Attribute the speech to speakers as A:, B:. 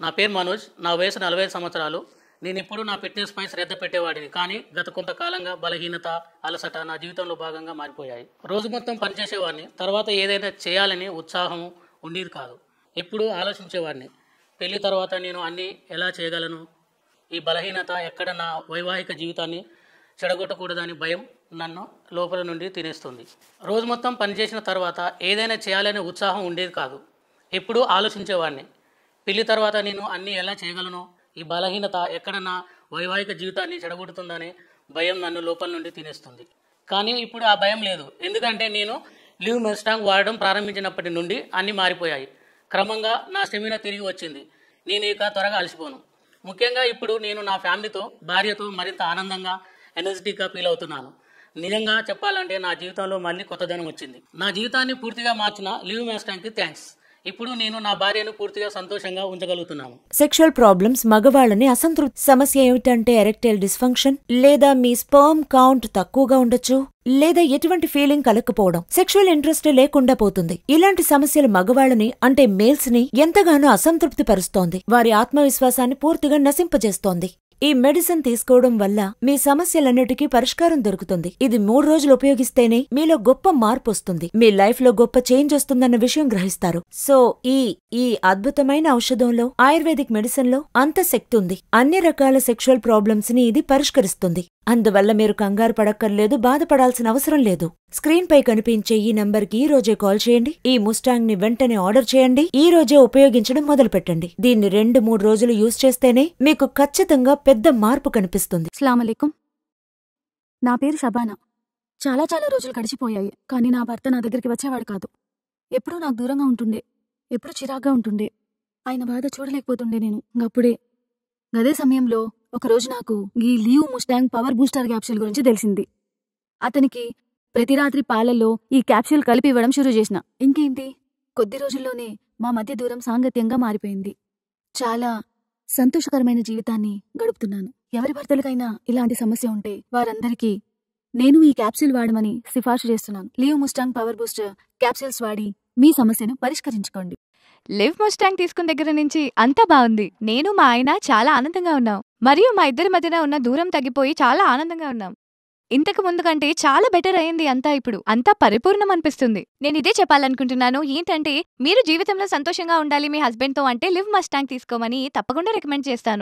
A: నా పేరు మనోజ్. నా వయసు 45 సంవత్సరాలు. నేనెప్పుడూ నా ఫిట్నెస్‌పై శ్రద్ధ పెట్టేవాడిని. కానీ గత కొంతకాలంగా బలహీనత, అలసట నా జీవితంలో భాగంగా మారిపోయాయి. రోజు మొత్తం పనిచేసేవాడిని. తర్వాత ఏదైనా చేయాలని ఉత్సాహం ఉండేది కాదు. ఎప్పుడూ ఆలోచించేవాడిని, పెళ్లి తర్వాత నేను అన్నీ ఎలా చేయగలను? ఈ బలహీనత ఎక్కడ నా వైవాహిక జీవితాన్ని చెడగొట్టకూడదని భయం నన్ను లోపల నుండి తినేస్తుంది. రోజు మొత్తం పనిచేసిన తర్వాత ఏదైనా చేయాలనే ఉత్సాహం ఉండేది కాదు. ఎప్పుడూ ఆలోచించేవాడిని, పెళ్లి తర్వాత నేను అన్నీ ఎలా చేయగలను? ఈ బలహీనత ఎక్కడ నా వైవాహిక జీవితాన్ని చెడగొడుతుందనే భయం నన్ను లోపల నుండి తినేస్తుంది. కానీ ఇప్పుడు ఆ భయం లేదు. ఎందుకంటే నేను లివ్ మస్టాంగ్ వాడడం ప్రారంభించినప్పటి నుండి అన్నీ మారిపోయాయి. క్రమంగా నా స్టెమినా తిరిగి వచ్చింది. నేను ఇక త్వరగా అలసిపోను. ముఖ్యంగా ఇప్పుడు నేను నా ఫ్యామిలీతో, భార్యతో మరింత ఆనందంగా, ఎనర్జెటిక్గా ఫీల్ అవుతున్నాను. నిజంగా చెప్పాలంటే నా జీవితంలో మళ్ళీ కొత్తదనం వచ్చింది. నా జీవితాన్ని పూర్తిగా మార్చిన లివ్ మస్టాంగ్కి థ్యాంక్స్. ఇప్పుడు నేను నా భార్యను పూర్తిగా సంతోషంగా ఉంచగలుగుతున్నాను.
B: సెక్షువల్ ప్రాబ్లమ్స్ మగవాళ్ళని అసంతృప్తి. సమస్య ఏమిటంటే ఎరెక్టైల్ డిస్ఫంక్షన్, లేదా మీ స్పర్మ్ కౌంట్ తక్కువగా ఉండొచ్చు, లేదా ఎటువంటి ఫీలింగ్ కలగకపోవడం, సెక్షువల్ ఇంట్రెస్ట్ లేకుండా పోతుంది. ఇలాంటి సమస్యలు మగవాళ్ళని అంటే మేల్స్ ని ఎంతగానో అసంతృప్తి పరుస్తోంది. వారి ఆత్మవిశ్వాసాన్ని పూర్తిగా నశింపజేస్తోంది. ఈ మెడిసిన్ తీసుకోవడం వల్ల మీ సమస్యలన్నిటికీ పరిష్కారం దొరుకుతుంది. ఇది 3 రోజులు ఉపయోగిస్తేనే మీలో గొప్ప మార్పు వస్తుంది. మీ లైఫ్ లో గొప్ప చేంజ్ వస్తుందన్న విషయం గ్రహిస్తారు. సో ఈ అద్భుతమైన ఔషధంలో, ఆయుర్వేదిక్ మెడిసిన్ లో అంత శక్తి ఉంది. అన్ని రకాల సెక్షువల్ ప్రాబ్లమ్స్ ని ఇది పరిష్కరిస్తుంది. అందువల్ల మీరు కంగారు పడక్కర్లేదు, బాధపడాల్సిన అవసరం లేదు. స్క్రీన్ పై కనిపించే ఈ నంబర్కి ఈ రోజే కాల్ చేయండి. ఈ ముస్టాంగ్ ని వెంటనే ఆర్డర్ చేయండి. ఈ రోజే ఉపయోగించడం మొదలుపెట్టండి. దీన్ని 2-3 రోజులు యూజ్ చేస్తేనే మీకు ఖచ్చితంగా పెద్ద మార్పు కనిపిస్తుంది.
C: అస్సలాముఅలైకుం. నా పేరు షబానా. చాలా రోజులు గడిచిపోయాయి. కానీ నా భర్త నా దగ్గరికి వచ్చేవాడు కాదు. ఎప్పుడూ నాకు దూరంగా ఉంటుండే, ఎప్పుడూ చిరాగ్గా ఉంటుండే. ఆయన బాధ చూడలేకపోతుండే నేను. అప్పుడే గదే సమయంలో ఒకరోజు నాకు ఈ leave Mustang power booster capsule గురించి తెలిసింది. అతనికి ప్రతి రాత్రి పాలల్లో ఈ క్యాప్సూల్ కలిపి ఇవ్వడం షురూ చేసిన. ఇంకేంటి, కొద్ది రోజుల్లోనే మా మధ్య దూరం సాంగత్యంగా మారిపోయింది. చాలా సంతోషకరమైన జీవితాన్ని గడుపుతున్నాను. ఎవరి భర్తలకైనా ఇలాంటి సమస్య ఉంటే వారందరికీ నేను ఈ క్యాప్సూల్ వాడమని సిఫార్సు చేస్తున్నాను. Leave Mustang power booster capsules వాడి మీ సమస్యను పరిష్కరించుకోండి.
D: లివ్ ముస్టాంగ్ తీసుకున్న దగ్గర నుంచి అంతా బాగుంది. నేను మా ఆయన చాలా ఆనందంగా ఉన్నాం. మరియు మా ఇద్దరి మధ్యన ఉన్న దూరం తగ్గిపోయి చాలా ఆనందంగా ఉన్నాం. ఇంతకు ముందు కంటే చాలా బెటర్ అయింది. ఇప్పుడు అంతా పరిపూర్ణం అనిపిస్తుంది. నేను ఇదే చెప్పాలనుకుంటున్నాను. ఏంటంటే మీరు జీవితంలో సంతోషంగా ఉండాలి మీ హస్బెండ్ తో అంటే లివ్ మస్టాంగ్ తీసుకోమని తప్పకుండా రికమెండ్ చేస్తాను.